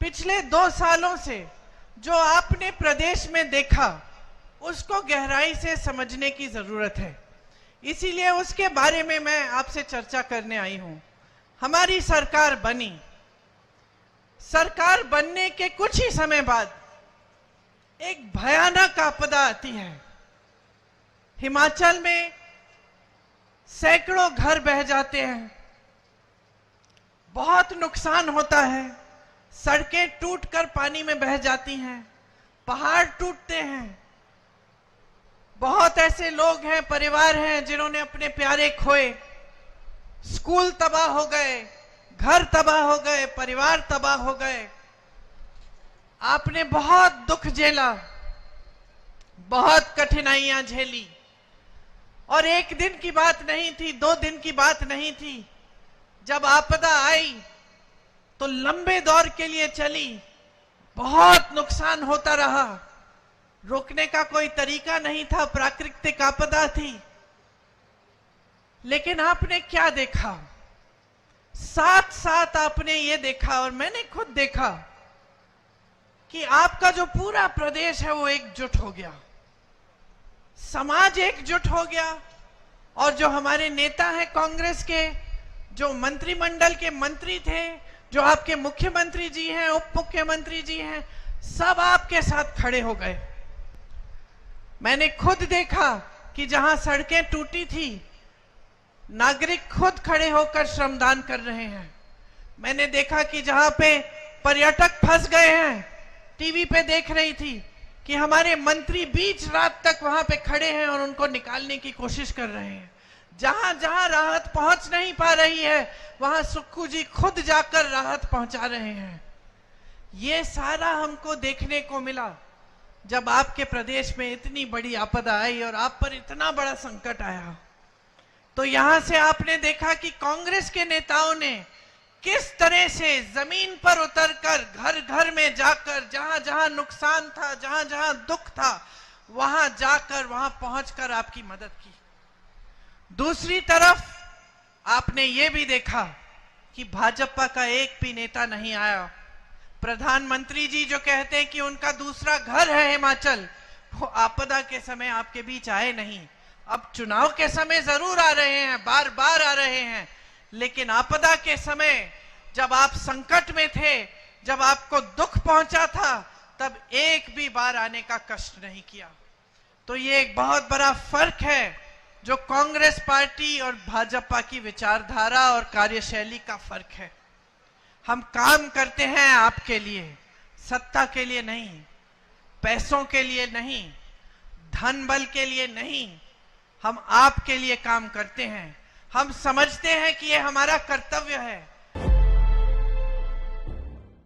पिछले 2 सालों से जो आपने प्रदेश में देखा उसको गहराई से समझने की जरूरत है, इसीलिए उसके बारे में मैं आपसे चर्चा करने आई हूं। हमारी सरकार बनी, सरकार बनने के कुछ ही समय बाद एक भयानक आपदा आती है। हिमाचल में सैकड़ों घर बह जाते हैं, बहुत नुकसान होता है, सड़कें टूटकर पानी में बह जाती हैं, पहाड़ टूटते हैं। बहुत ऐसे लोग हैं, परिवार हैं जिन्होंने अपने प्यारे खोए, स्कूल तबाह हो गए, घर तबाह हो गए, परिवार तबाह हो गए। आपने बहुत दुख झेला, बहुत कठिनाइयां झेली, और एक दिन की बात नहीं थी, 2 दिन की बात नहीं थी। जब आपदा आई तो लंबे दौर के लिए चली, बहुत नुकसान होता रहा, रोकने का कोई तरीका नहीं था, प्राकृतिक आपदा थी। लेकिन आपने क्या देखा? साथ साथ आपने ये देखा, और मैंने खुद देखा, कि आपका जो पूरा प्रदेश है वो एकजुट हो गया, समाज एकजुट हो गया। और जो हमारे नेता हैं कांग्रेस के, जो मंत्रिमंडल के मंत्री थे, जो आपके मुख्यमंत्री जी हैं, उप मुख्यमंत्री जी हैं, सब आपके साथ खड़े हो गए। मैंने खुद देखा कि जहां सड़कें टूटी थी, नागरिक खुद खड़े होकर श्रमदान कर रहे हैं। मैंने देखा कि जहां पे पर्यटक फंस गए हैं, टीवी पे देख रही थी कि हमारे मंत्री बीच रात तक वहां पे खड़े हैं और उनको निकालने की कोशिश कर रहे हैं। जहां जहां राहत पहुंच नहीं पा रही है, वहां सुक्खू जी खुद जाकर राहत पहुंचा रहे हैं। ये सारा हमको देखने को मिला जब आपके प्रदेश में इतनी बड़ी आपदा आई और आप पर इतना बड़ा संकट आया। तो यहां से आपने देखा कि कांग्रेस के नेताओं ने किस तरह से जमीन पर उतरकर, घर घर में जाकर, जहां जहां नुकसान था, जहां जहां दुख था, वहां जाकर, वहां पहुंचकर आपकी मदद की। दूसरी तरफ आपने ये भी देखा कि भाजपा का एक भी नेता नहीं आया। प्रधानमंत्री जी जो कहते हैं कि उनका दूसरा घर है हिमाचल, वो आपदा के समय आपके बीच आए नहीं। अब चुनाव के समय जरूर आ रहे हैं, बार बार आ रहे हैं, लेकिन आपदा के समय जब आप संकट में थे, जब आपको दुख पहुंचा था, तब एक भी बार आने का कष्ट नहीं किया। तो ये एक बहुत बड़ा फर्क है जो कांग्रेस पार्टी और भाजपा की विचारधारा और कार्यशैली का फर्क है। हम काम करते हैं आपके लिए, सत्ता के लिए नहीं, पैसों के लिए नहीं, धन बल के लिए नहीं, हम आपके लिए काम करते हैं। हम समझते हैं कि ये हमारा कर्तव्य है।